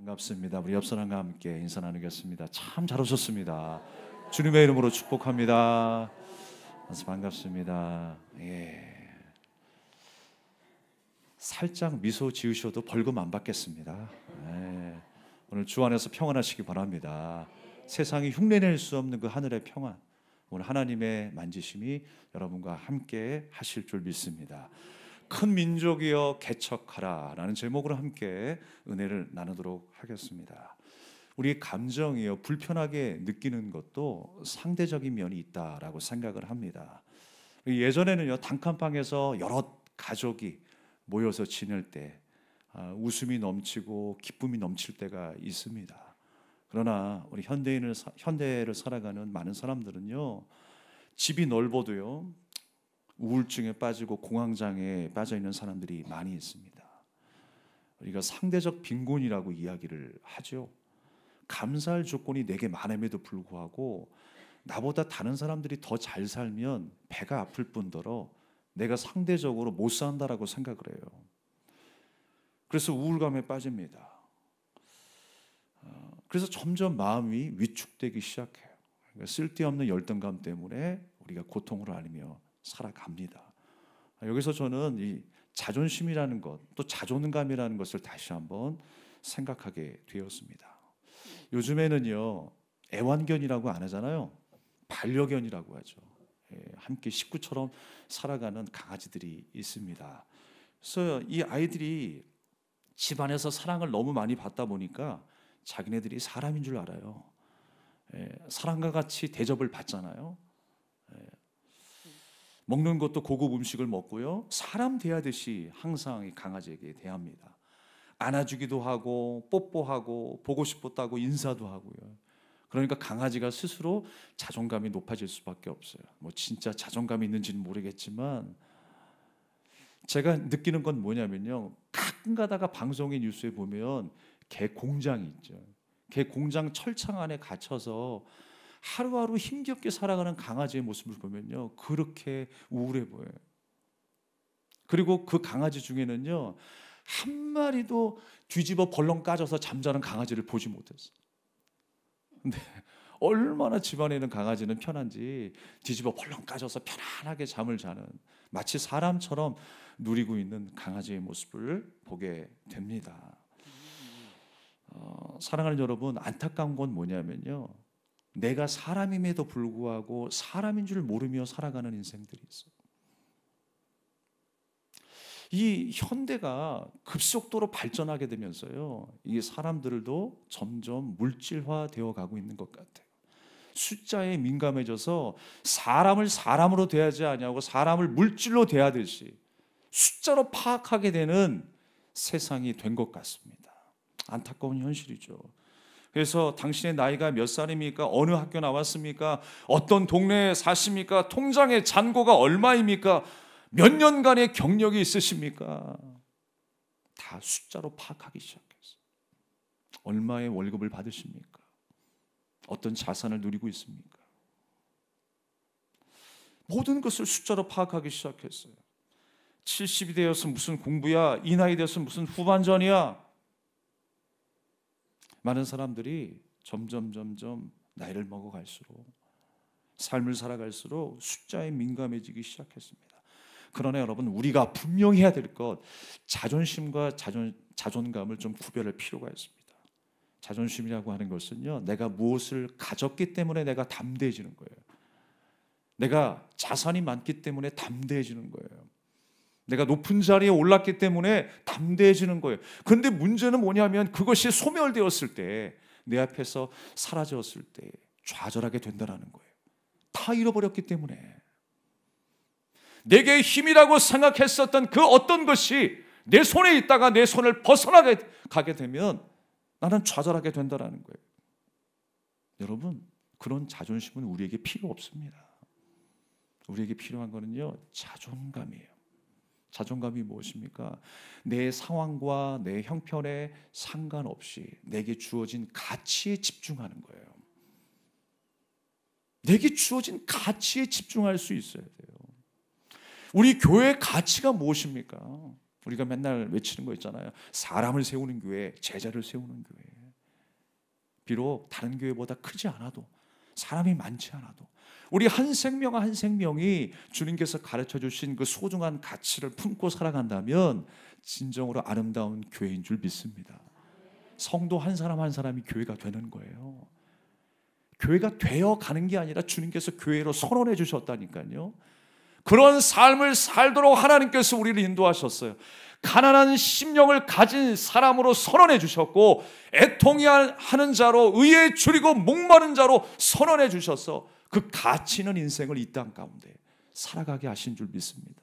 반갑습니다. 우리 옆 사람과 함께 인사 나누겠습니다. 참 잘 오셨습니다. 주님의 이름으로 축복합니다. 반갑습니다. 살짝 미소 지으셔도 벌금 안 받겠습니다. 오늘 주 안에서 평안하시기 바랍니다. 세상이 흉내낼 수 없는 그 하늘의 평안, 오늘 하나님의 만지심이 여러분과 함께 하실 줄 믿습니다. 큰 민족이여 개척하라 라는 제목으로 함께 은혜를 나누도록 하겠습니다. 우리 감정이요 불편하게 느끼는 것도 상대적인 면이 있다라고 생각을 합니다. 예전에는요 단칸방에서 여러 가족이 모여서 지낼 때 웃음이 넘치고 기쁨이 넘칠 때가 있습니다. 그러나 우리 현대를 살아가는 많은 사람들은요 집이 넓어도요 우울증에 빠지고 공황장애에 빠져 있는 사람들이 많이 있습니다. 우리가 상대적 빈곤이라고 이야기를 하죠. 감사할 조건이 내게 많음에도 불구하고 나보다 다른 사람들이 더 잘 살면 배가 아플 뿐더러 내가 상대적으로 못 산다라고 생각을 해요. 그래서 우울감에 빠집니다. 그래서 점점 마음이 위축되기 시작해요. 그러니까 쓸데없는 열등감 때문에 우리가 고통을 앓으며 살아갑니다. 여기서 저는 이 자존심이라는 것, 또 자존감이라는 것을 다시 한번 생각하게 되었습니다. 요즘에는요 애완견이라고 안 하잖아요. 반려견이라고 하죠. 함께 식구처럼 살아가는 강아지들이 있습니다. 그래서 이 아이들이 집안에서 사랑을 너무 많이 받다 보니까 자기네들이 사람인 줄 알아요. 사람과 같이 대접을 받잖아요. 먹는 것도 고급 음식을 먹고요 사람 대하듯이 항상 이 강아지에게 대합니다. 안아주기도 하고 뽀뽀하고 보고 싶었다고 인사도 하고요. 그러니까 강아지가 스스로 자존감이 높아질 수밖에 없어요. 뭐 진짜 자존감이 있는지는 모르겠지만 제가 느끼는 건 뭐냐면요 가끔 가다가 방송의 뉴스에 보면 개 공장이 있죠. 개 공장 철창 안에 갇혀서 하루하루 힘겹게 살아가는 강아지의 모습을 보면요 그렇게 우울해 보여요. 그리고 그 강아지 중에는요 한 마리도 뒤집어 벌렁 까져서 잠자는 강아지를 보지 못했어요. 근데 얼마나 집안에 있는 강아지는 편한지 뒤집어 벌렁 까져서 편안하게 잠을 자는 마치 사람처럼 누리고 있는 강아지의 모습을 보게 됩니다. 사랑하는 여러분, 안타까운 건 뭐냐면요 내가 사람임에도 불구하고 사람인 줄 모르며 살아가는 인생들이 있어요. 이 현대가 급속도로 발전하게 되면서요 이 사람들도 점점 물질화 되어 가고 있는 것 같아요. 숫자에 민감해져서 사람을 사람으로 대하지 아니하고 사람을 물질로 대하듯이 숫자로 파악하게 되는 세상이 된 것 같습니다. 안타까운 현실이죠. 그래서 당신의 나이가 몇 살입니까? 어느 학교 나왔습니까? 어떤 동네에 사십니까? 통장의 잔고가 얼마입니까? 몇 년간의 경력이 있으십니까? 다 숫자로 파악하기 시작했어요. 얼마의 월급을 받으십니까? 어떤 자산을 누리고 있습니까? 모든 것을 숫자로 파악하기 시작했어요. 70이 되어서 무슨 공부야? 이 나이 되어서 무슨 후반전이야? 많은 사람들이 점점 나이를 먹어갈수록 삶을 살아갈수록 숫자에 민감해지기 시작했습니다. 그러나 여러분 우리가 분명히 해야 될 것 자존심과 자존감을 좀 구별할 필요가 있습니다. 자존심이라고 하는 것은요 내가 무엇을 가졌기 때문에 내가 담대해지는 거예요. 내가 자산이 많기 때문에 담대해지는 거예요. 내가 높은 자리에 올랐기 때문에 담대해지는 거예요. 그런데 문제는 뭐냐면 그것이 소멸되었을 때 내 앞에서 사라졌을 때 좌절하게 된다는 거예요. 다 잃어버렸기 때문에 내게 힘이라고 생각했었던 그 어떤 것이 내 손에 있다가 내 손을 벗어나게 가게 되면 나는 좌절하게 된다는 거예요. 여러분 그런 자존심은 우리에게 필요 없습니다. 우리에게 필요한 거는요 자존감이에요. 자존감이 무엇입니까? 내 상황과 내 형편에 상관없이 내게 주어진 가치에 집중하는 거예요. 내게 주어진 가치에 집중할 수 있어야 돼요. 우리 교회의 가치가 무엇입니까? 우리가 맨날 외치는 거 있잖아요. 사람을 세우는 교회, 제자를 세우는 교회. 비록 다른 교회보다 크지 않아도, 사람이 많지 않아도 우리 한 생명 한 생명이 주님께서 가르쳐 주신 그 소중한 가치를 품고 살아간다면 진정으로 아름다운 교회인 줄 믿습니다. 성도 한 사람 한 사람이 교회가 되는 거예요. 교회가 되어 가는 게 아니라 주님께서 교회로 선언해 주셨다니까요. 그런 삶을 살도록 하나님께서 우리를 인도하셨어요. 가난한 심령을 가진 사람으로 선언해 주셨고, 애통이 하는 자로, 의에 줄이고 목마른 자로 선언해 주셔서 그 가치 있는 인생을 이 땅 가운데 살아가게 하신 줄 믿습니다.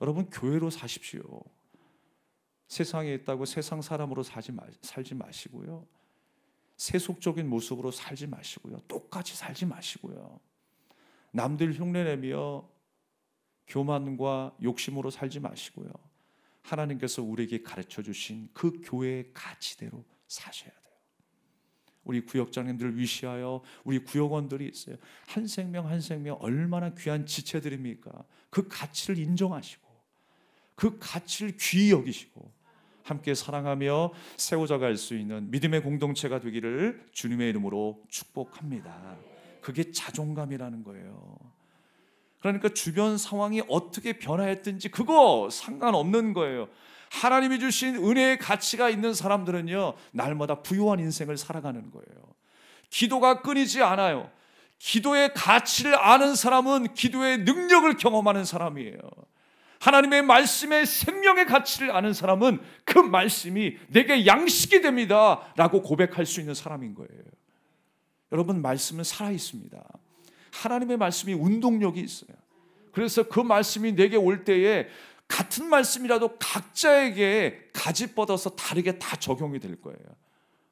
여러분, 교회로 사십시오. 세상에 있다고 세상 사람으로 살지 마시고요. 세속적인 모습으로 살지 마시고요. 똑같이 살지 마시고요. 남들 흉내내며 교만과 욕심으로 살지 마시고요. 하나님께서 우리에게 가르쳐 주신 그 교회의 가치대로 사셔야 돼요. 우리 구역장님들을 위시하여 우리 구역원들이 있어요. 한 생명 한 생명 얼마나 귀한 지체들입니까? 그 가치를 인정하시고 그 가치를 귀히 여기시고 함께 사랑하며 세워져 갈 수 있는 믿음의 공동체가 되기를 주님의 이름으로 축복합니다. 그게 자존감이라는 거예요. 그러니까 주변 상황이 어떻게 변화했든지 그거 상관없는 거예요. 하나님이 주신 은혜의 가치가 있는 사람들은요, 날마다 부유한 인생을 살아가는 거예요. 기도가 끊이지 않아요. 기도의 가치를 아는 사람은 기도의 능력을 경험하는 사람이에요. 하나님의 말씀의 생명의 가치를 아는 사람은 그 말씀이 내게 양식이 됩니다 라고 고백할 수 있는 사람인 거예요. 여러분, 말씀은 살아있습니다. 하나님의 말씀이 운동력이 있어요. 그래서 그 말씀이 내게 올 때에 같은 말씀이라도 각자에게 가지 뻗어서 다르게 다 적용이 될 거예요.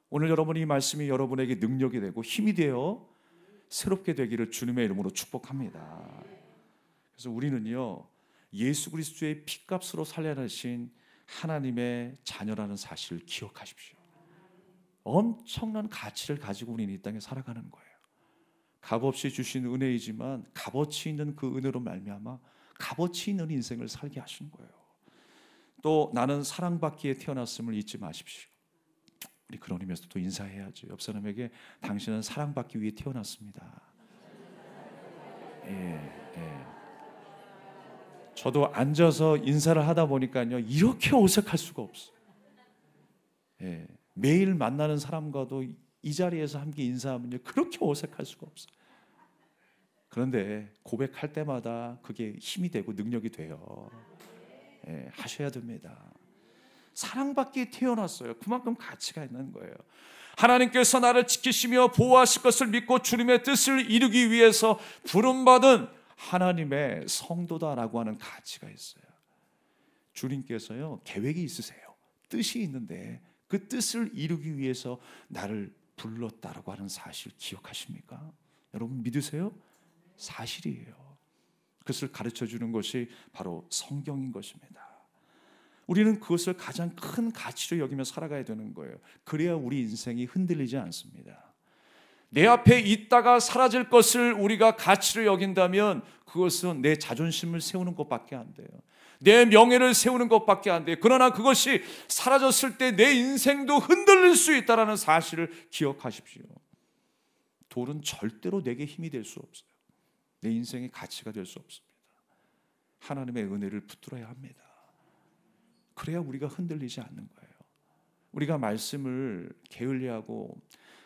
오늘 여러분, 이 말씀이 여러분에게 능력이 되고 힘이 되어 새롭게 되기를 주님의 이름으로 축복합니다. 그래서 우리는요, 예수 그리스도의 피값으로 살려내신 하나님의 자녀라는 사실을 기억하십시오. 엄청난 가치를 가지고 우리는 이 땅에 살아가는 거예요. 값없이 주신 은혜이지만 값어치 있는 그 은혜로 말미암아 값어치 있는 인생을 살게 하신 거예요. 또 나는 사랑받기에 태어났음을 잊지 마십시오. 우리 그런 의미에서 또 인사해야죠. 옆 사람에게 당신은 사랑받기 위해 태어났습니다. 저도 앉아서 인사를 하다 보니까요, 이렇게 어색할 수가 없어요. 매일 만나는 사람과도 이 자리에서 함께 인사하면요, 그렇게 어색할 수가 없어요. 그런데 고백할 때마다 그게 힘이 되고 능력이 돼요. 하셔야 됩니다. 사랑받기에 태어났어요. 그만큼 가치가 있는 거예요. 하나님께서 나를 지키시며 보호하실 것을 믿고 주님의 뜻을 이루기 위해서 부름받은 하나님의 성도다라고 하는 가치가 있어요. 주님께서요, 계획이 있으세요. 뜻이 있는데 그 뜻을 이루기 위해서 나를 불렀다라고 하는 사실 기억하십니까? 여러분, 믿으세요? 사실이에요. 그것을 가르쳐 주는 것이 바로 성경인 것입니다. 우리는 그것을 가장 큰 가치로 여기며 살아가야 되는 거예요. 그래야 우리 인생이 흔들리지 않습니다. 내 앞에 있다가 사라질 것을 우리가 가치로 여긴다면 그것은 내 자존심을 세우는 것밖에 안 돼요. 내 명예를 세우는 것밖에 안 돼요. 그러나 그것이 사라졌을 때 내 인생도 흔들릴 수 있다는 사실을 기억하십시오. 돌은 절대로 내게 힘이 될 수 없어요. 내 인생의 가치가 될 수 없습니다. 하나님의 은혜를 붙들어야 합니다. 그래야 우리가 흔들리지 않는 거예요. 우리가 말씀을 게을리하고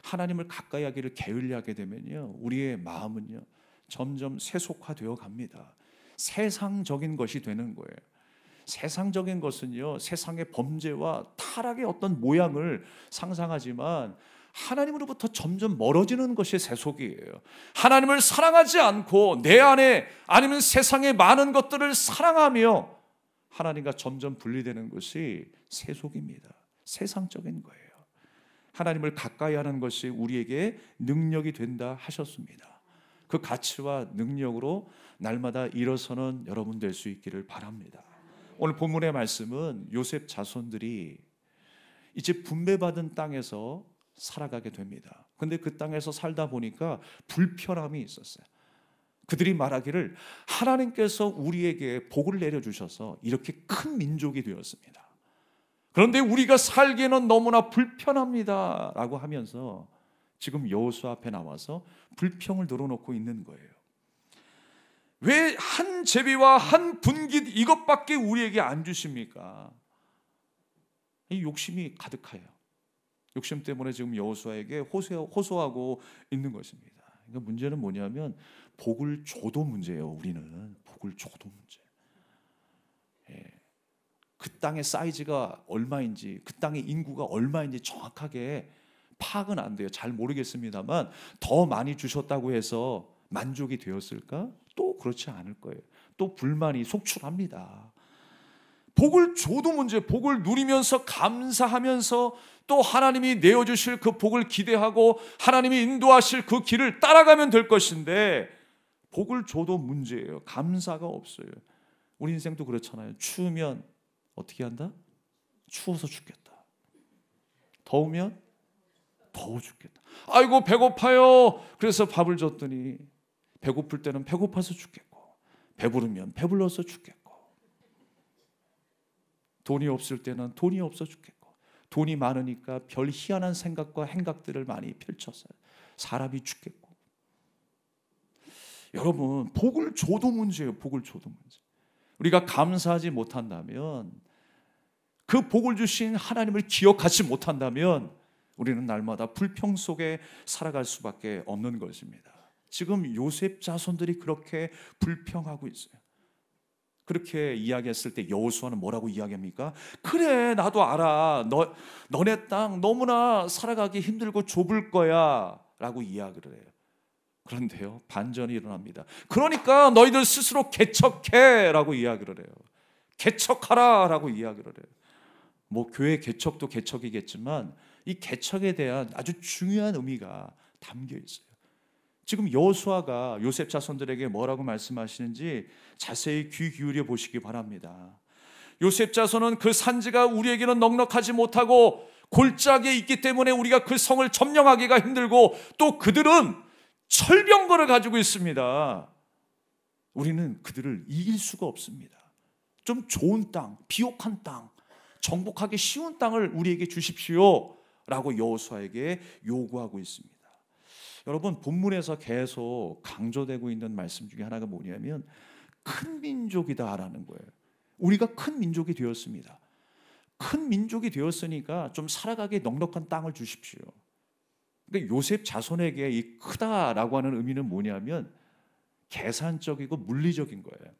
하나님을 가까이 하기를 게을리하게 되면요, 우리의 마음은요, 점점 세속화되어 갑니다. 세상적인 것이 되는 거예요. 세상적인 것은요, 세상의 범죄와 타락의 어떤 모양을 상상하지만 하나님으로부터 점점 멀어지는 것이 세속이에요. 하나님을 사랑하지 않고 내 안에 아니면 세상의 많은 것들을 사랑하며 하나님과 점점 분리되는 것이 세속입니다. 세상적인 거예요. 하나님을 가까이 하는 것이 우리에게 능력이 된다 하셨습니다. 그 가치와 능력으로 날마다 일어서는 여러분 될 수 있기를 바랍니다. 오늘 본문의 말씀은 요셉 자손들이 이제 분배받은 땅에서 살아가게 됩니다. 근데 그 땅에서 살다 보니까 불편함이 있었어요. 그들이 말하기를 하나님께서 우리에게 복을 내려주셔서 이렇게 큰 민족이 되었습니다. 그런데 우리가 살기에는 너무나 불편합니다 라고 하면서 지금 여호수아 앞에 나와서 불평을 늘어놓고 있는 거예요. 왜 한 제비와 한 분깃 이것밖에 우리에게 안 주십니까? 이 욕심이 가득해요. 욕심 때문에 지금 여호수아에게 호소하고 있는 것입니다. 그러니까 문제는 뭐냐면 복을 줘도 문제예요. 우리는 복을 줘도 문제. 그 땅의 사이즈가 얼마인지, 그 땅의 인구가 얼마인지 정확하게 파악은 안 돼요. 잘 모르겠습니다만 더 많이 주셨다고 해서 만족이 되었을까? 또 그렇지 않을 거예요. 또 불만이 속출합니다. 복을 줘도 문제, 복을 누리면서 감사하면서 또 하나님이 내어주실 그 복을 기대하고 하나님이 인도하실 그 길을 따라가면 될 것인데 복을 줘도 문제예요. 감사가 없어요. 우리 인생도 그렇잖아요. 추우면 어떻게 한다? 추워서 죽겠다. 더우면 더워 죽겠다. 아이고 배고파요. 그래서 밥을 줬더니 배고플 때는 배고파서 죽겠고 배부르면 배불러서 죽겠고 돈이 없을 때는 돈이 없어 죽겠고 돈이 많으니까 별 희한한 생각과 행각들을 많이 펼쳐서 사람이 죽겠고. 여러분 복을 줘도 문제예요. 복을 줘도 문제. 우리가 감사하지 못한다면 그 복을 주신 하나님을 기억하지 못한다면 우리는 날마다 불평 속에 살아갈 수밖에 없는 것입니다. 지금 요셉 자손들이 그렇게 불평하고 있어요. 그렇게 이야기했을 때 여호수아는 뭐라고 이야기합니까? 그래 나도 알아. 너네 땅 너무나 살아가기 힘들고 좁을 거야 라고 이야기를 해요. 그런데요 반전이 일어납니다. 그러니까 너희들 스스로 개척해 라고 이야기를 해요. 개척하라 라고 이야기를 해요. 뭐 교회 개척도 개척이겠지만 이 개척에 대한 아주 중요한 의미가 담겨 있어요. 지금 여호수아가 요셉 자손들에게 뭐라고 말씀하시는지 자세히 귀 기울여 보시기 바랍니다. 요셉 자손은 그 산지가 우리에게는 넉넉하지 못하고 골짜기에 있기 때문에 우리가 그 성을 점령하기가 힘들고 또 그들은 철병거를 가지고 있습니다. 우리는 그들을 이길 수가 없습니다. 좀 좋은 땅, 비옥한 땅, 정복하기 쉬운 땅을 우리에게 주십시오 라고 여호수아에게 요구하고 있습니다. 여러분 본문에서 계속 강조되고 있는 말씀 중에 하나가 뭐냐면 큰 민족이다라는 거예요. 우리가 큰 민족이 되었습니다. 큰 민족이 되었으니까 좀 살아가기 넉넉한 땅을 주십시오. 그러니까 요셉 자손에게 이 크다라고 하는 의미는 뭐냐면 계산적이고 물리적인 거예요.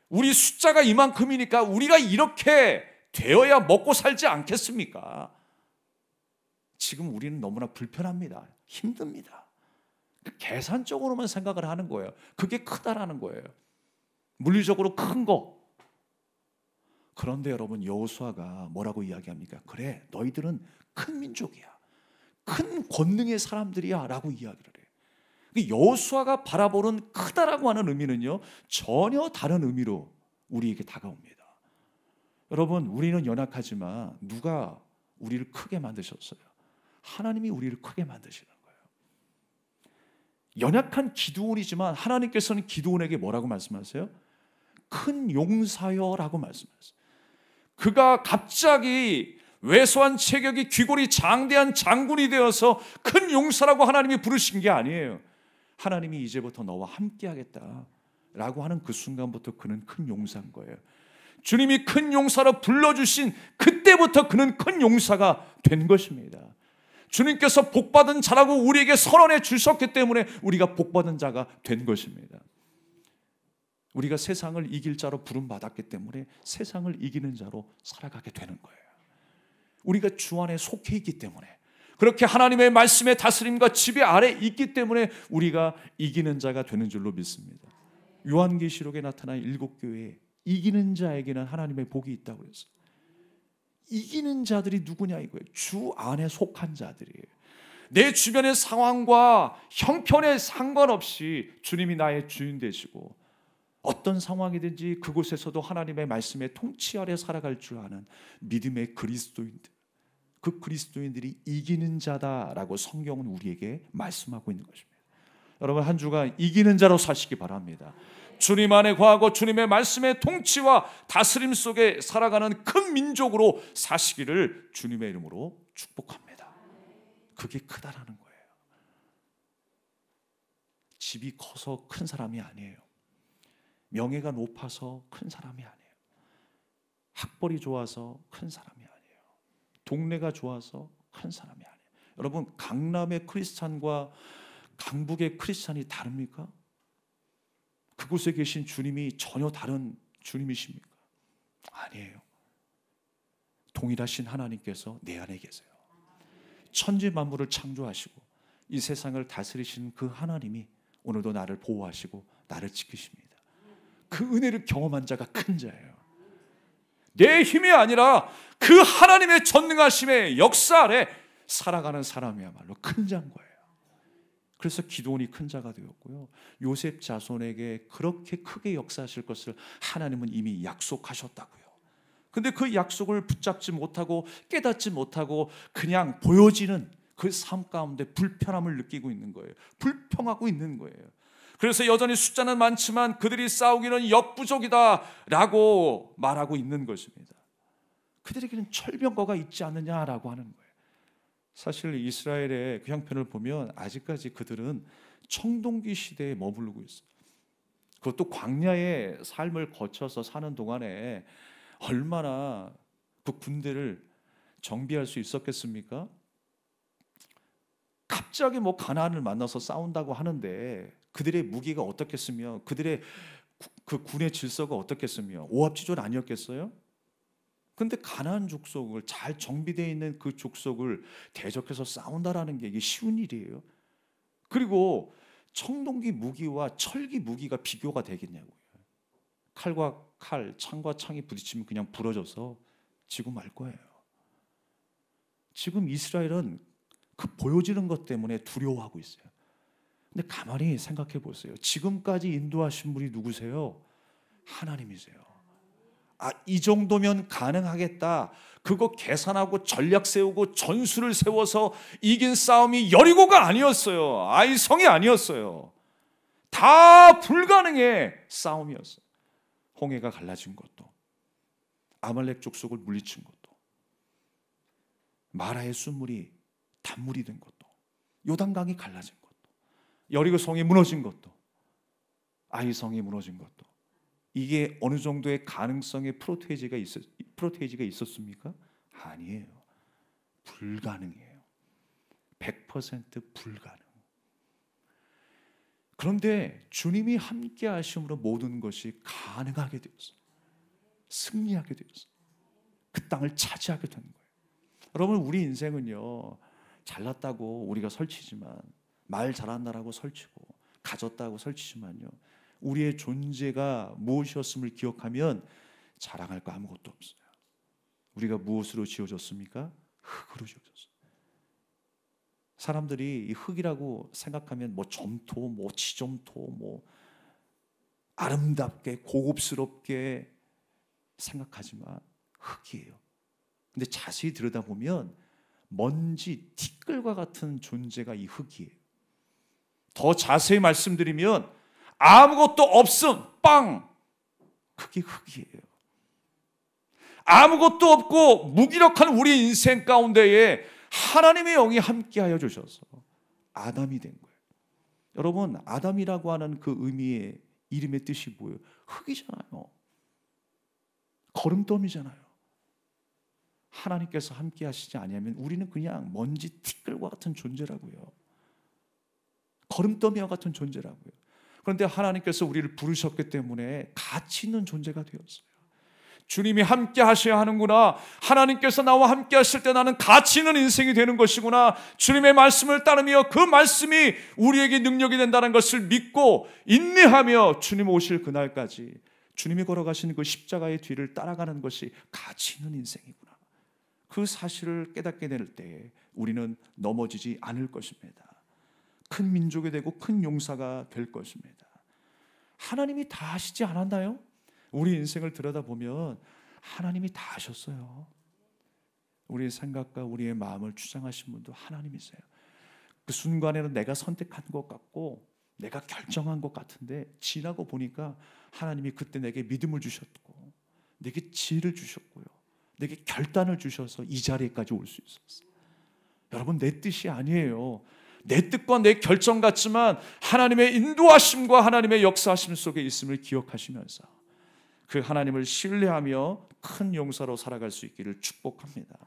우리 숫자가 이만큼이니까 우리가 이렇게 되어야 먹고 살지 않겠습니까? 지금 우리는 너무나 불편합니다. 힘듭니다. 계산적으로만 생각을 하는 거예요. 그게 크다라는 거예요. 물리적으로 큰 거. 그런데 여러분 여호수아가 뭐라고 이야기합니까? 그래 너희들은 큰 민족이야. 큰 권능의 사람들이야 라고 이야기를 해요. 여호수아가 바라보는 크다라고 하는 의미는요 전혀 다른 의미로 우리에게 다가옵니다. 여러분 우리는 연약하지만 누가 우리를 크게 만드셨어요? 하나님이 우리를 크게 만드시는 거예요. 연약한 기드온이지만 하나님께서는 기드온에게 뭐라고 말씀하세요? 큰 용사여라고 말씀하세요. 그가 갑자기 왜소한 체격이 귀골이 장대한 장군이 되어서 큰 용사라고 하나님이 부르신 게 아니에요. 하나님이 이제부터 너와 함께하겠다라고 하는 그 순간부터 그는 큰 용사인 거예요. 주님이 큰 용사로 불러주신 그때부터 그는 큰 용사가 된 것입니다. 주님께서 복받은 자라고 우리에게 선언해 주셨기 때문에 우리가 복받은 자가 된 것입니다. 우리가 세상을 이길 자로 부름받았기 때문에 세상을 이기는 자로 살아가게 되는 거예요. 우리가 주 안에 속해 있기 때문에 그렇게 하나님의 말씀의 다스림과 지배 아래 있기 때문에 우리가 이기는 자가 되는 줄로 믿습니다. 요한계시록에 나타난 7교회에 이기는 자에게는 하나님의 복이 있다고 그랬어요. 이기는 자들이 누구냐 이거예요. 주 안에 속한 자들이에요. 내 주변의 상황과 형편에 상관없이 주님이 나의 주인 되시고 어떤 상황이든지 그곳에서도 하나님의 말씀의 통치 아래 살아갈 줄 아는 믿음의 그리스도인들, 그 그리스도인들이 이기는 자다라고 성경은 우리에게 말씀하고 있는 것입니다. 여러분 한 주간 이기는 자로 사시기 바랍니다. 주님 안에 거하고 주님의 말씀의 통치와 다스림 속에 살아가는 큰 민족으로 사시기를 주님의 이름으로 축복합니다. 그게 크다라는 거예요. 집이 커서 큰 사람이 아니에요. 명예가 높아서 큰 사람이 아니에요. 학벌이 좋아서 큰 사람이 아니에요. 동네가 좋아서 큰 사람이 아니에요. 여러분, 강남의 크리스찬과 강북의 크리스찬이 다릅니까? 그곳에 계신 주님이 전혀 다른 주님이십니까? 아니에요. 동일하신 하나님께서 내 안에 계세요. 천지 만물을 창조하시고 이 세상을 다스리시는 그 하나님이 오늘도 나를 보호하시고 나를 지키십니다. 그 은혜를 경험한 자가 큰 자예요. 내 힘이 아니라 그 하나님의 전능하심의 역사 아래 살아가는 사람이야말로 큰 자인 거예요. 그래서 기드온이 큰 자가 되었고요, 요셉 자손에게 그렇게 크게 역사하실 것을 하나님은 이미 약속하셨다고요. 근데 그 약속을 붙잡지 못하고 깨닫지 못하고 그냥 보여지는 그 삶 가운데 불편함을 느끼고 있는 거예요. 불평하고 있는 거예요. 그래서 여전히 숫자는 많지만 그들이 싸우기는 역부족이다라고 말하고 있는 것입니다. 그들에게는 철병거가 있지 않느냐라고 하는 거예요. 사실 이스라엘의 그 형편을 보면 아직까지 그들은 청동기 시대에 머무르고 있어요. 그것도 광야의 삶을 거쳐서 사는 동안에 얼마나 그 군대를 정비할 수 있었겠습니까? 갑자기 뭐 가나안을 만나서 싸운다고 하는데 그들의 무기가 어떻겠으며 그들의 그 군의 질서가 어떻겠으며 오합지졸 아니었겠어요? 근데 가나안 족속을 잘 정비되어 있는 그 족속을 대적해서 싸운다라는 게 이게 쉬운 일이에요. 그리고 청동기 무기와 철기 무기가 비교가 되겠냐고요. 칼과 칼, 창과 창이 부딪히면 그냥 부러져서 지고 말 거예요. 지금 이스라엘은 그 보여지는 것 때문에 두려워하고 있어요. 근데 가만히 생각해 보세요. 지금까지 인도하신 분이 누구세요? 하나님이세요. 이 정도면 가능하겠다. 그거 계산하고 전략 세우고 전술을 세워서 이긴 싸움이 여리고가 아니었어요. 아이성이 아니었어요. 다 불가능의 싸움이었어요. 홍해가 갈라진 것도, 아말렉 족속을 물리친 것도, 마라의 순물이 단물이 된 것도, 요단강이 갈라진 것도, 여리고 성이 무너진 것도, 아이성이 무너진 것도, 이게 어느 정도의 가능성의 프로테이지가 있었습니까? 아니에요. 불가능해요. 100% 불가능. 그런데 주님이 함께 하심으로 모든 것이 가능하게 되었어요. 승리하게 되었어요. 그 땅을 차지하게 된 거예요. 여러분, 우리 인생은요, 잘났다고 우리가 설치지만, 말 잘한다라고 설치고 가졌다고 설치지만요, 우리의 존재가 무엇이었음을 기억하면 자랑할 거 아무것도 없어요. 우리가 무엇으로 지어졌습니까? 흙으로 지어졌어요. 사람들이 이 흙이라고 생각하면 뭐 점토, 뭐 지점토, 뭐 아름답게 고급스럽게 생각하지만 흙이에요. 근데 자세히 들여다보면 먼지, 티끌과 같은 존재가 이 흙이에요. 더 자세히 말씀드리면 아무것도 없음, 빵! 그게 흙이에요. 아무것도 없고 무기력한 우리 인생 가운데에 하나님의 영이 함께하여 주셔서 아담이 된 거예요. 여러분, 아담이라고 하는 그 의미의 이름의 뜻이 뭐예요? 흙이잖아요. 거름더미잖아요. 하나님께서 함께 하시지 아니하면 우리는 그냥 먼지 티끌과 같은 존재라고요. 거름더미와 같은 존재라고요. 그런데 하나님께서 우리를 부르셨기 때문에 가치 있는 존재가 되었어요. 주님이 함께 하셔야 하는구나. 하나님께서 나와 함께 하실 때 나는 가치 있는 인생이 되는 것이구나. 주님의 말씀을 따르며 그 말씀이 우리에게 능력이 된다는 것을 믿고 인내하며 주님 오실 그날까지 주님이 걸어가신 그 십자가의 뒤를 따라가는 것이 가치 있는 인생이구나. 그 사실을 깨닫게 될 때에 우리는 넘어지지 않을 것입니다. 큰 민족이 되고 큰 용사가 될 것입니다. 하나님이 다 하시지 않았나요? 우리 인생을 들여다보면 하나님이 다 하셨어요. 우리의 생각과 우리의 마음을 주장하신 분도 하나님이세요. 그 순간에는 내가 선택한 것 같고 내가 결정한 것 같은데 지나고 보니까 하나님이 그때 내게 믿음을 주셨고 내게 지혜를 주셨고요, 내게 결단을 주셔서 이 자리에까지 올 수 있었어요. 여러분, 내 뜻이 아니에요. 내 뜻과 내 결정 같지만 하나님의 인도하심과 하나님의 역사하심 속에 있음을 기억하시면서 그 하나님을 신뢰하며 큰 용사로 살아갈 수 있기를 축복합니다.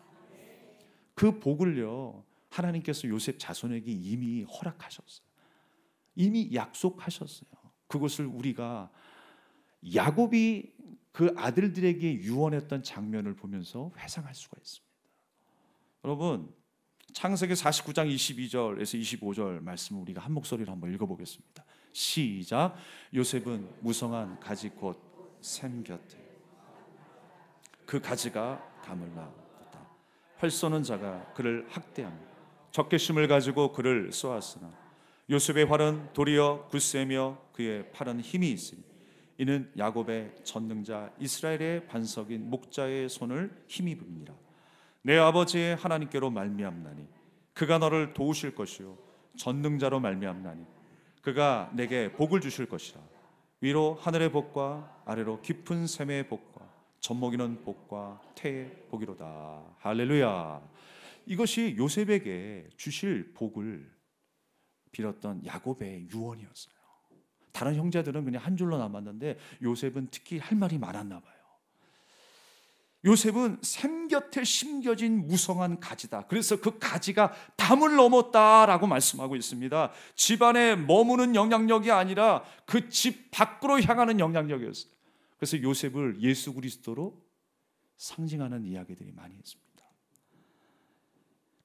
그 복을요, 하나님께서 요셉 자손에게 이미 허락하셨어요. 이미 약속하셨어요. 그것을 우리가 야곱이 그 아들들에게 유언했던 장면을 보면서 회상할 수가 있습니다. 여러분, 창세기 49장 22절에서 25절 말씀을 우리가 한 목소리로 한번 읽어보겠습니다. 시작. 요셉은 무성한 가지 곧 샘 곁에 그 가지가 담을 낳았다. 활 쏘는 자가 그를 학대하며 적개심을 가지고 그를 쏘았으나 요셉의 활은 도리어 굳세며 그의 팔은 힘이 있으니 이는 야곱의 전능자 이스라엘의 반석인 목자의 손을 힘입음이라. 내 아버지의 하나님께로 말미암나니 그가 너를 도우실 것이요 전능자로 말미암나니 그가 내게 복을 주실 것이라. 위로 하늘의 복과 아래로 깊은 샘의 복과 젖먹이는 복과 태의 복이로다. 할렐루야. 이것이 요셉에게 주실 복을 빌었던 야곱의 유언이었어요. 다른 형제들은 그냥 한 줄로 남았는데 요셉은 특히 할 말이 많았나 봐요. 요셉은 샘 곁에 심겨진 무성한 가지다. 그래서 그 가지가 담을 넘었다라고 말씀하고 있습니다. 집 안에 머무는 영향력이 아니라 그 집 밖으로 향하는 영향력이었어요. 그래서 요셉을 예수 그리스도로 상징하는 이야기들이 많이 있습니다.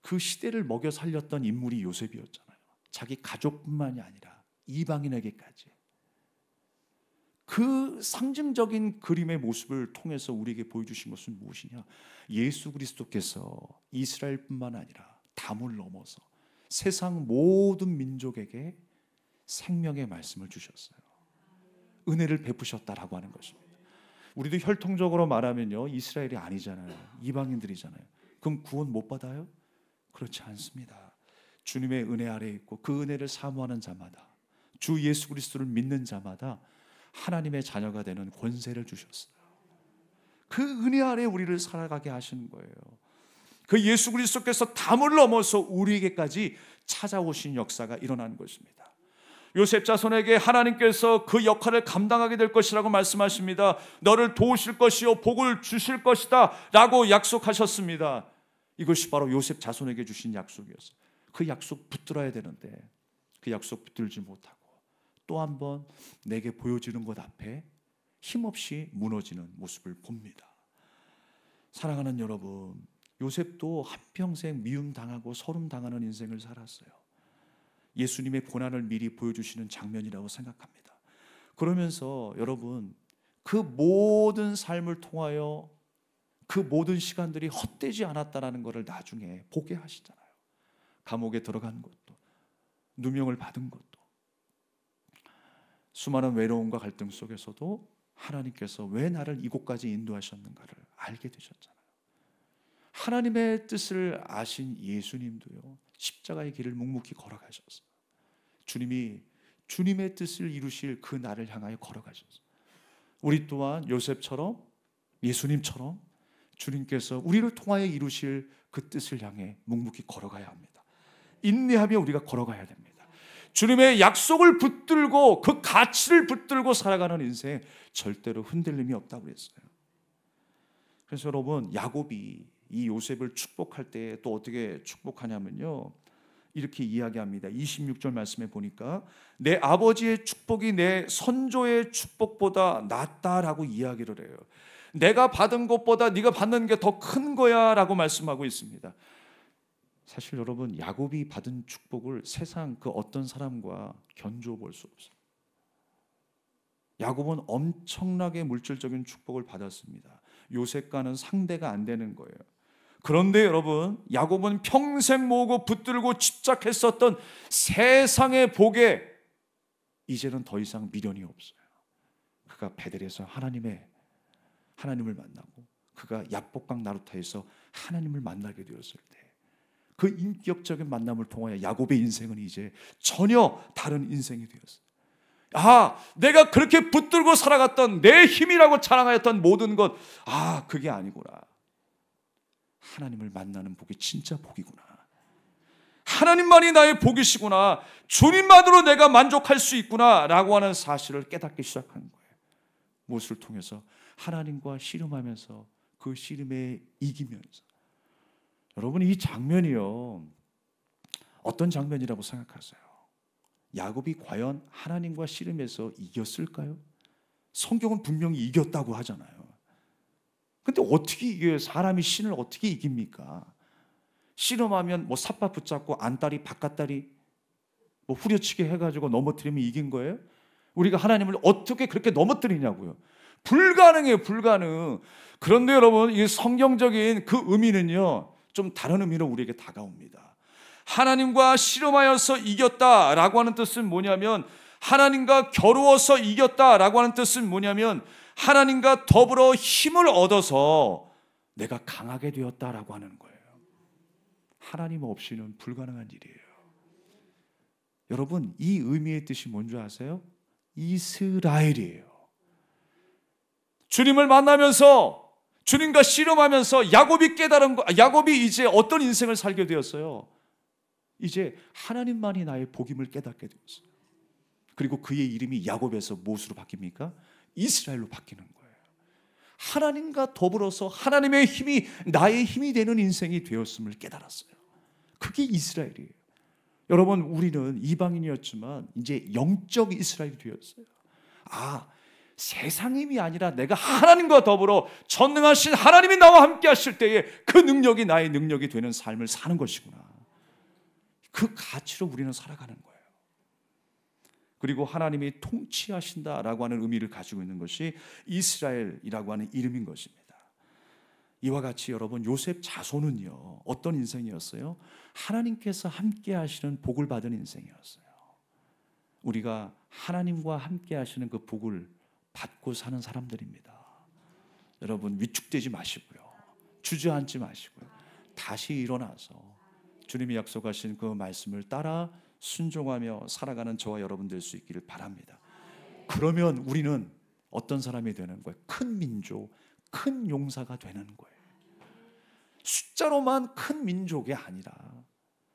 그 시대를 먹여 살렸던 인물이 요셉이었잖아요. 자기 가족뿐만이 아니라 이방인에게까지. 그 상징적인 그림의 모습을 통해서 우리에게 보여주신 것은 무엇이냐? 예수 그리스도께서 이스라엘뿐만 아니라 담을 넘어서 세상 모든 민족에게 생명의 말씀을 주셨어요. 은혜를 베푸셨다라고 하는 것입니다. 우리도 혈통적으로 말하면요, 이스라엘이 아니잖아요. 이방인들이잖아요. 그럼 구원 못 받아요? 그렇지 않습니다. 주님의 은혜 아래에 있고 그 은혜를 사모하는 자마다, 주 예수 그리스도를 믿는 자마다 하나님의 자녀가 되는 권세를 주셨어요. 그 은혜 아래 우리를 살아가게 하시는 거예요. 그 예수 그리스도께서 담을 넘어서 우리에게까지 찾아오신 역사가 일어나는 것입니다. 요셉 자손에게 하나님께서 그 역할을 감당하게 될 것이라고 말씀하십니다. 너를 도우실 것이요 복을 주실 것이다 라고 약속하셨습니다. 이것이 바로 요셉 자손에게 주신 약속이었어요. 그 약속 붙들어야 되는데 그 약속 붙들지 못하고 또 한 번 내게 보여지는 것 앞에 힘없이 무너지는 모습을 봅니다. 사랑하는 여러분, 요셉도 한평생 미움당하고 서름당하는 인생을 살았어요. 예수님의 고난을 미리 보여주시는 장면이라고 생각합니다. 그러면서 여러분, 그 모든 삶을 통하여 그 모든 시간들이 헛되지 않았다는 것을 나중에 보게 하시잖아요. 감옥에 들어간 것도, 누명을 받은 것도, 수많은 외로움과 갈등 속에서도 하나님께서 왜 나를 이곳까지 인도하셨는가를 알게 되셨잖아요. 하나님의 뜻을 아신 예수님도요, 십자가의 길을 묵묵히 걸어가셨어요. 주님이 주님의 뜻을 이루실 그 날을 향하여 걸어가셨어요. 우리 또한 요셉처럼, 예수님처럼 주님께서 우리를 통하여 이루실 그 뜻을 향해 묵묵히 걸어가야 합니다. 인내하며 우리가 걸어가야 됩니다. 주님의 약속을 붙들고 그 가치를 붙들고 살아가는 인생 절대로 흔들림이 없다고 그랬어요. 그래서 여러분, 야곱이 이 요셉을 축복할 때 또 어떻게 축복하냐면요, 이렇게 이야기합니다. 26절 말씀에 보니까 내 아버지의 축복이 내 선조의 축복보다 낫다라고 이야기를 해요. 내가 받은 것보다 네가 받는 게 더 큰 거야 라고 말씀하고 있습니다. 사실 여러분, 야곱이 받은 축복을 세상 그 어떤 사람과 견주어 볼 수 없어요. 야곱은 엄청나게 물질적인 축복을 받았습니다. 요셉과는 상대가 안 되는 거예요. 그런데 여러분, 야곱은 평생 모으고 붙들고 집착했었던 세상의 복에 이제는 더 이상 미련이 없어요. 그가 베델에서 하나님을 만나고 그가 야복강 나루타에서 하나님을 만나게 되었을 때 그 인격적인 만남을 통하여 야곱의 인생은 이제 전혀 다른 인생이 되었어요. 내가 그렇게 붙들고 살아갔던 내 힘이라고 자랑하였던 모든 것, 그게 아니구나. 하나님을 만나는 복이 진짜 복이구나. 하나님만이 나의 복이시구나, 주님만으로 내가 만족할 수 있구나 라고 하는 사실을 깨닫기 시작한 거예요. 무엇을 통해서? 하나님과 씨름하면서, 그 씨름에 이기면서. 여러분, 이 장면이요, 어떤 장면이라고 생각하세요? 야곱이 과연 하나님과 씨름해서 이겼을까요? 성경은 분명히 이겼다고 하잖아요. 근데 어떻게 이겨요? 사람이 신을 어떻게 이깁니까? 씨름하면 뭐 삿바 붙잡고 안다리 바깥다리 뭐 후려치기 해가지고 넘어뜨리면 이긴 거예요? 우리가 하나님을 어떻게 그렇게 넘어뜨리냐고요? 불가능해요, 불가능. 그런데 여러분, 이 성경적인 그 의미는요, 좀 다른 의미로 우리에게 다가옵니다. 하나님과 씨름하여서 이겼다라고 하는 뜻은 뭐냐면, 하나님과 겨루어서 이겼다라고 하는 뜻은 뭐냐면, 하나님과 더불어 힘을 얻어서 내가 강하게 되었다라고 하는 거예요. 하나님 없이는 불가능한 일이에요. 여러분, 이 의미의 뜻이 뭔지 아세요? 이스라엘이에요. 주님을 만나면서, 주님과 씨름하면서 야곱이 깨달은 거, 야곱이 이제 어떤 인생을 살게 되었어요? 이제 하나님만이 나의 복임을 깨닫게 되었어요. 그리고 그의 이름이 야곱에서 무엇으로 바뀝니까? 이스라엘로 바뀌는 거예요. 하나님과 더불어서 하나님의 힘이 나의 힘이 되는 인생이 되었음을 깨달았어요. 그게 이스라엘이에요. 여러분, 우리는 이방인이었지만 이제 영적 이스라엘이 되었어요. 아, 세상 힘이 아니라 내가 하나님과 더불어 전능하신 하나님이 나와 함께 하실 때에 그 능력이 나의 능력이 되는 삶을 사는 것이구나. 그 가치로 우리는 살아가는 거예요. 그리고 하나님이 통치하신다라고 하는 의미를 가지고 있는 것이 이스라엘이라고 하는 이름인 것입니다. 이와 같이 여러분, 요셉 자손은요, 어떤 인생이었어요? 하나님께서 함께 하시는 복을 받은 인생이었어요. 우리가 하나님과 함께 하시는 그 복을 받고 사는 사람들입니다. 여러분, 위축되지 마시고요, 주저앉지 마시고요, 다시 일어나서 주님이 약속하신 그 말씀을 따라 순종하며 살아가는 저와 여러분 될 수 있기를 바랍니다. 그러면 우리는 어떤 사람이 되는 거예요? 큰 민족, 큰 용사가 되는 거예요. 숫자로만 큰 민족이 아니라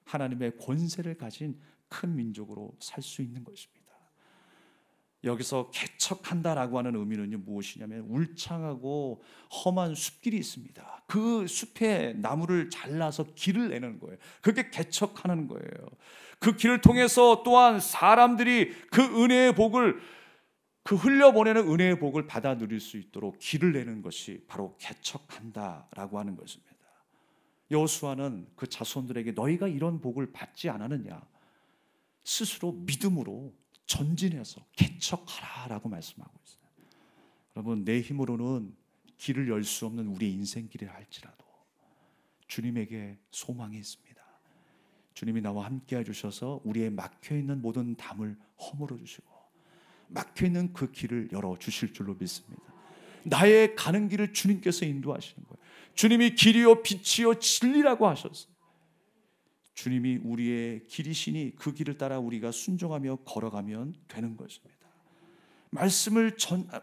하나님의 권세를 가진 큰 민족으로 살 수 있는 것입니다. 여기서 개척한다라고 하는 의미는 무엇이냐면, 울창하고 험한 숲길이 있습니다. 그 숲에 나무를 잘라서 길을 내는 거예요. 그게 개척하는 거예요. 그 길을 통해서 또한 사람들이 그 은혜의 복을, 그 흘려보내는 은혜의 복을 받아 누릴 수 있도록 길을 내는 것이 바로 개척한다라고 하는 것입니다. 여호수아는 그 자손들에게 너희가 이런 복을 받지 않았느냐, 스스로 믿음으로 전진해서 개척하라라고 말씀하고 있어요. 여러분, 내 힘으로는 길을 열 수 없는 우리의 인생길이라 할지라도 주님에게 소망이 있습니다. 주님이 나와 함께 해주셔서 우리의 막혀있는 모든 담을 허물어 주시고 막혀있는 그 길을 열어주실 줄로 믿습니다. 나의 가는 길을 주님께서 인도하시는 거예요. 주님이 길이요 빛이요 진리라고 하셨어요. 주님이 우리의 길이시니 그 길을 따라 우리가 순종하며 걸어가면 되는 것입니다.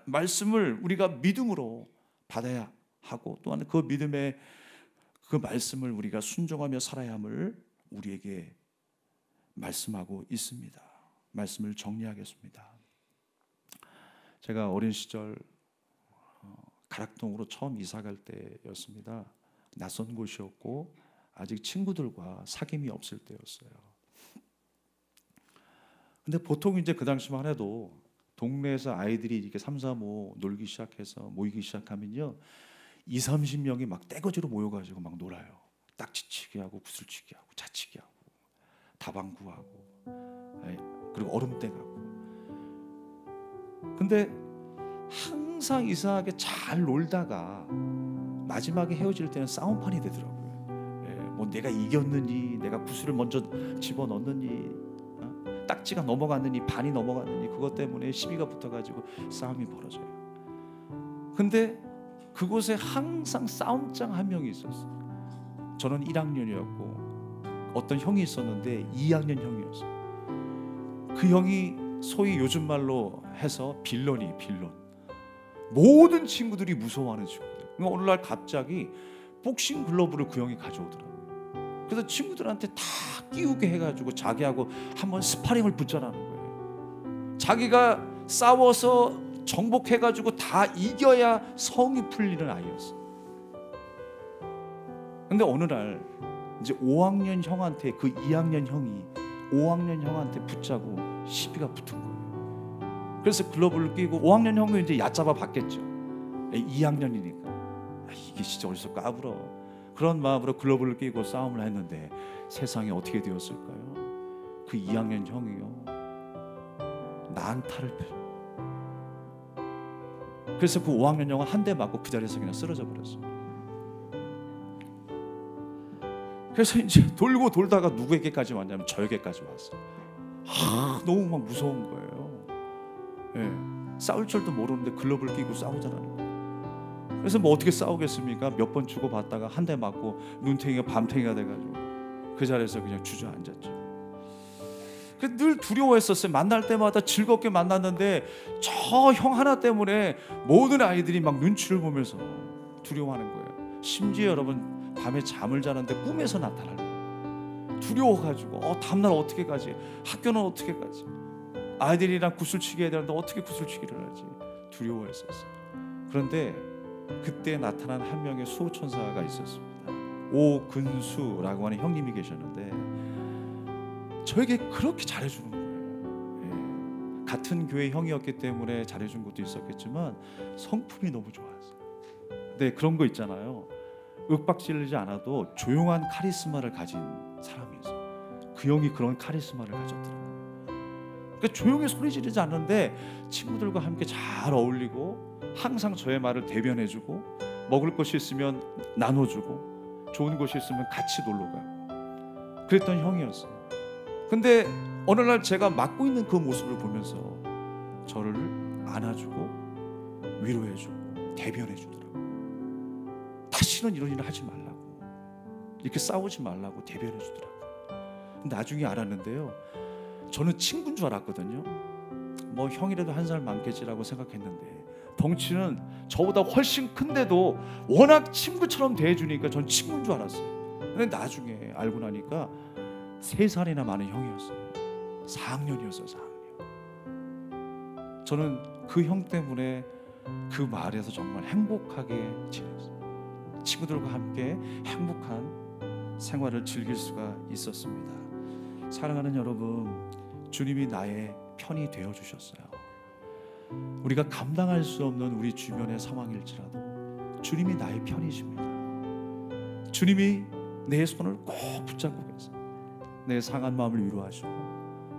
말씀을 우리가 믿음으로 받아야 하고, 또한 그 믿음의 그 말씀을 우리가 순종하며 살아야 함을 우리에게 말씀하고 있습니다. 말씀을 정리하겠습니다. 제가 어린 시절 가락동으로 처음 이사 갈 때였습니다. 낯선 곳이었고 아직 친구들과 사귐이 없을 때였어요. 근데 보통 이제 그 당시만 해도 동네에서 아이들이 이렇게 3, 4, 5 놀기 시작해서 모이기 시작하면요, 2, 30명이 막 떼거지로 모여가지고 막 놀아요. 딱지치기 하고 구슬치기 하고 자치기 하고 다방구 하고 그리고 얼음땡 하고. 근데 항상 이상하게 잘 놀다가 마지막에 헤어질 때는 싸움판이 되더라고요. 뭐 내가 이겼느니, 내가 구슬을 먼저 집어넣느니, 딱지가 넘어갔느니, 반이 넘어갔느니, 그것 때문에 시비가 붙어가지고 싸움이 벌어져요. 근데 그곳에 항상 싸움장 한 명이 있었어요. 저는 1학년이었고 어떤 형이 있었는데 2학년 형이었어요. 그 형이 소위 요즘 말로 해서 빌런. 모든 친구들이 무서워하는 친구들. 어느 날 갑자기 복싱 글러브를 그 형이 가져오더라고요. 그래서 친구들한테 다 끼우게 해가지고 자기하고 한번 스파링을 붙자라는 거예요. 자기가 싸워서 정복해가지고 다 이겨야 성이 풀리는 아이였어. 근데 어느 날 이제 5학년 형한테, 그 2학년 형이 5학년 형한테 붙자고 시비가 붙은 거예요. 그래서 글러브를 끼고 5학년 형도 이제 얕잡아 봤겠죠. 2학년이니까 이게 진짜 어디서 까불어. 그런 마음으로 글러브를 끼고 싸움을 했는데 세상에 어떻게 되었을까요? 그 2학년 형이요, 난타를 펴. 그래서 그 5학년 형은 한 대 맞고 그 자리에서 그냥 쓰러져 버렸어요. 그래서 이제 돌고 돌다가 누구에게까지 왔냐면 저에게까지 왔어요. 너무 막 무서운 거예요. 네. 싸울 줄도 모르는데 글러브를 끼고 싸우자라는 거예요. 그래서 뭐 어떻게 싸우겠습니까? 몇 번 주고받다가 한 대 맞고 눈탱이가 밤탱이가 돼가지고 그 자리에서 그냥 주저앉았죠. 늘 두려워했었어요. 만날 때마다 즐겁게 만났는데 저 형 하나 때문에 모든 아이들이 막 눈치를 보면서 두려워하는 거예요. 심지어 여러분, 밤에 잠을 자는데 꿈에서 나타날 거예요. 두려워가지고 다음날 어떻게 가지? 학교는 어떻게 가지? 아이들이랑 구슬치기 해야 되는데 어떻게 구슬치기를 하지? 두려워했었어요. 그런데 그때 나타난 한 명의 수호천사가 있었습니다. 오근수라고 하는 형님이 계셨는데 저에게 그렇게 잘해주는 거예요. 같은 교회 형이었기 때문에 잘해준 것도 있었겠지만 성품이 너무 좋았어요. 근데 그런 거 있잖아요. 윽박지르지 않아도 조용한 카리스마를 가진 사람이 있어요. 그 형이 그런 카리스마를 가졌더라고요. 그러니까 조용히 소리 지르지 않는데 친구들과 함께 잘 어울리고 항상 저의 말을 대변해주고 먹을 것이 있으면 나눠주고 좋은 곳이 있으면 같이 놀러가고 그랬던 형이었어요. 근데 어느 날 제가 맡고 있는 그 모습을 보면서 저를 안아주고 위로해주고 대변해주더라고요. 다시는 이런 일을 하지 말라고, 이렇게 싸우지 말라고 대변해주더라고요. 나중에 알았는데요, 저는 친구인 줄 알았거든요. 뭐 형이라도 한 살 많겠지라고 생각했는데 덩치는 저보다 훨씬 큰데도 워낙 친구처럼 대해주니까 전 친구인 줄 알았어요. 근데 나중에 알고 나니까 3살이나 많은 형이었어요. 4학년이었어요. 4학년. 저는 그 형 때문에 그 마을에서 정말 행복하게 지냈어요. 친구들과 함께 행복한 생활을 즐길 수가 있었습니다. 사랑하는 여러분, 주님이 나의 편이 되어주셨어요. 우리가 감당할 수 없는 우리 주변의 상황일지라도 주님이 나의 편이십니다. 주님이 내 손을 꼭 붙잡고 계세요. 내 상한 마음을 위로하시고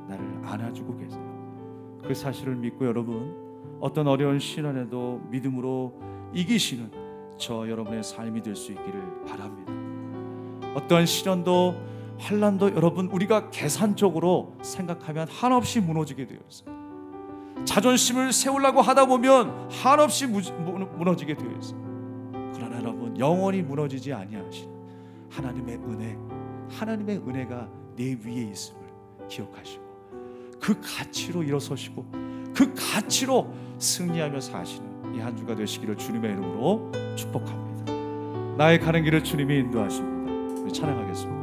나를 안아주고 계세요. 그 사실을 믿고 여러분, 어떤 어려운 시련에도 믿음으로 이기시는 저 여러분의 삶이 될 수 있기를 바랍니다. 어떠한 시련도 환난도 여러분, 우리가 계산적으로 생각하면 한없이 무너지게 되어 있어요. 자존심을 세우려고 하다 보면 한없이 무너지게 되어 있어요. 그러나 여러분, 영원히 무너지지 아니하시는 하나님의 은혜, 하나님의 은혜가 내 위에 있음을 기억하시고 그 가치로 일어서시고 그 가치로 승리하며 사시는 이 한 주가 되시기를 주님의 이름으로 축복합니다. 나의 가는 길을 주님이 인도하십니다. 우리 찬양하겠습니다.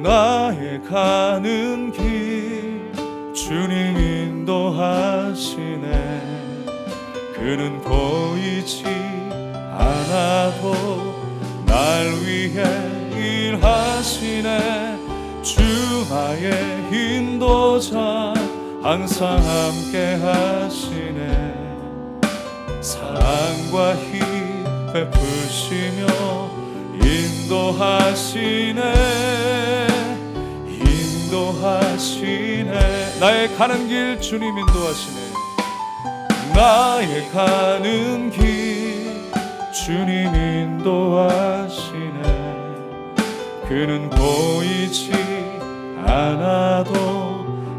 나의 가는 길 주님 인도하시네. 그는 보이지 않아도 날 위해 일하시네. 주 나의 인도자 항상 함께 하시네. 사랑과 힘 베푸시며 인도하시네. 인도하시네. 나의 가는 길 주님 인도하시네. 나의 가는 길 주님 인도하시네. 그는 보이지 않아도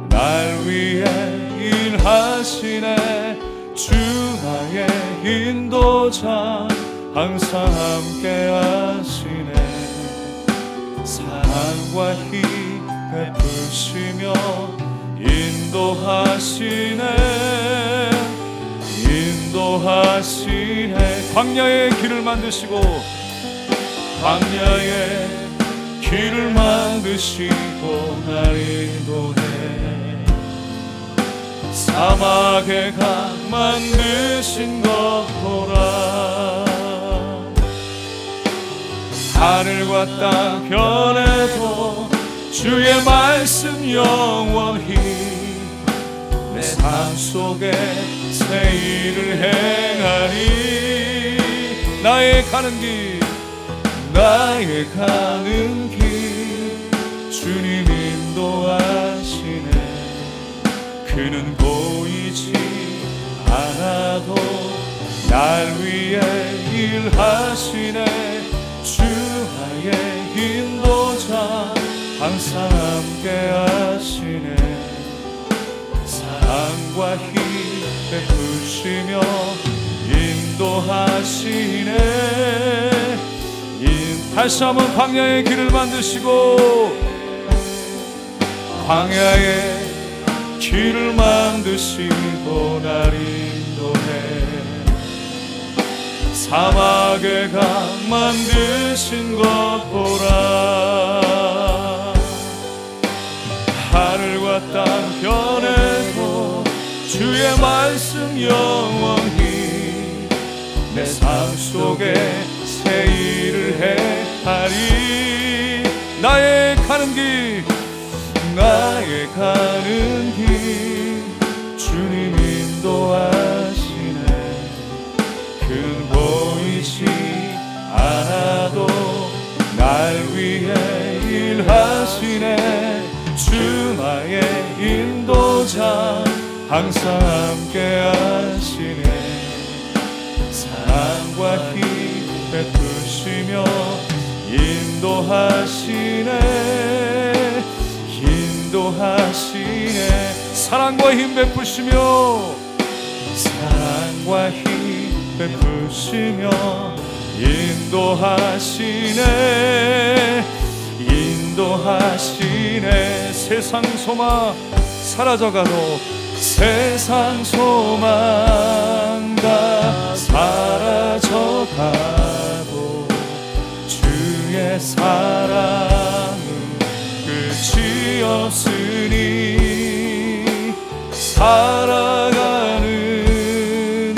날 위해 일하시네. 주 나의 인도자 항상 함께 하시네. 사랑과 힘 베푸시며 인도하시네. 인도하시네. 광야의 길을 만드시고 광야에 길을 만드시고 날 인도해 사막에 강 만드신 것 보라. 하늘과 땅 변해도 주의 말씀 영원히 내 삶 속에 새 일을 행하리. 나의 가는 길 주님 인도하시네. 그는 보이지 않아도 날 위해 일하시네. 주 나의 인도자 항상 함께 하시네. 사랑과 힘 베푸시며 인도하시네. 다시 한번 광야의 길을 만드시고 광야의 길을 만드시고 날 인도해 사막에 강 만드신 것 보라. 하늘과 땅 변해도 주의 말씀 영원히 내 삶 속에 새 일을 행하리. 나의 가는 길 주님 인도하시네. 그는 보이지 않아도 날 위해 일하시네. 주 나의 인도자 항상 함께 하시네. 사랑과 힘 베푸시며 인도하시네. 사랑과 힘 베푸시며 인도하시네. 세상 소망 사라져가도 세상 소망 다 사라져가도 주의 사랑은 끝이 없으니 살아가는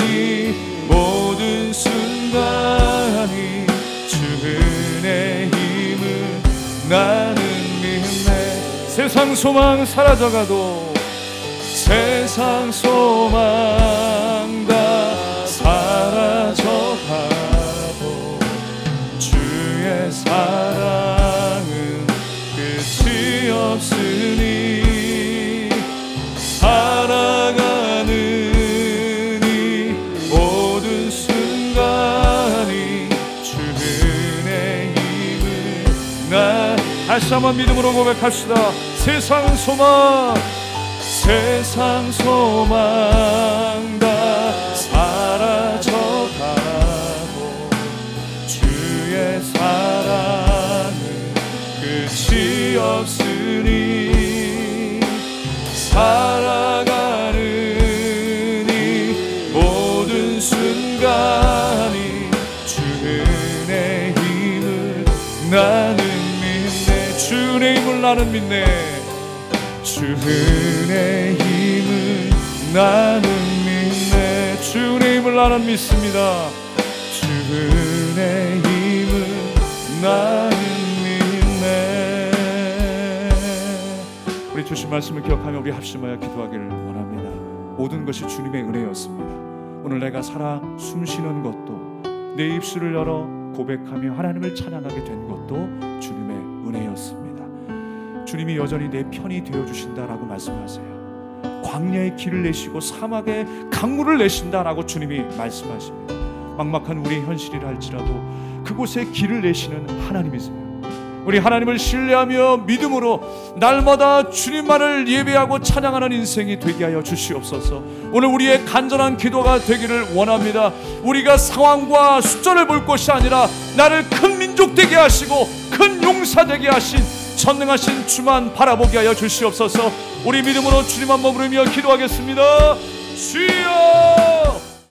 이 모든 순간이 주 은혜의 힘을 나는 믿네. 세상 소망 사라져가도 세상 소망 다 사라져가도 주의 사랑은 끝이 없으니 살아가는 이 모든 순간이 주 은혜의 힘을 나. 다시 한번 믿음으로 고백합시다. 세상 소망 다 사라져가도 주의 사랑은 끝이 없으니 살아가는 이 모든 순간이 주 은혜의 힘을 나는 믿네. 주 은혜의 힘을 나는 믿네. 주 은혜의 힘을 나는 믿네. 주 은혜의 힘을 나는 믿습니다. 주 은혜의 힘을 나는 믿네. 우리 주신 말씀을 기억하며 우리 합심하여 기도하기를 원합니다. 모든 것이 주님의 은혜였습니다. 오늘 내가 살아 숨쉬는 것도 내 입술을 열어 고백하며 하나님을 찬양하게 된 것도 주님의 은혜였습니다. 주님이 여전히 내 편이 되어주신다라고 말씀하세요. 광야의 길을 내시고 사막에 강물을 내신다라고 주님이 말씀하십니다. 막막한 우리의 현실이라 할지라도 그곳에 길을 내시는 하나님이세요. 우리 하나님을 신뢰하며 믿음으로 날마다 주님만을 예배하고 찬양하는 인생이 되게 하여 주시옵소서. 오늘 우리의 간절한 기도가 되기를 원합니다. 우리가 상황과 숫자를 볼 것이 아니라 나를 큰 민족 되게 하시고 큰 용사 되게 하신 전능하신 주만 바라보게 하여 주시옵소서. 우리 믿음으로 주님 한번 부르며 기도하겠습니다. 주여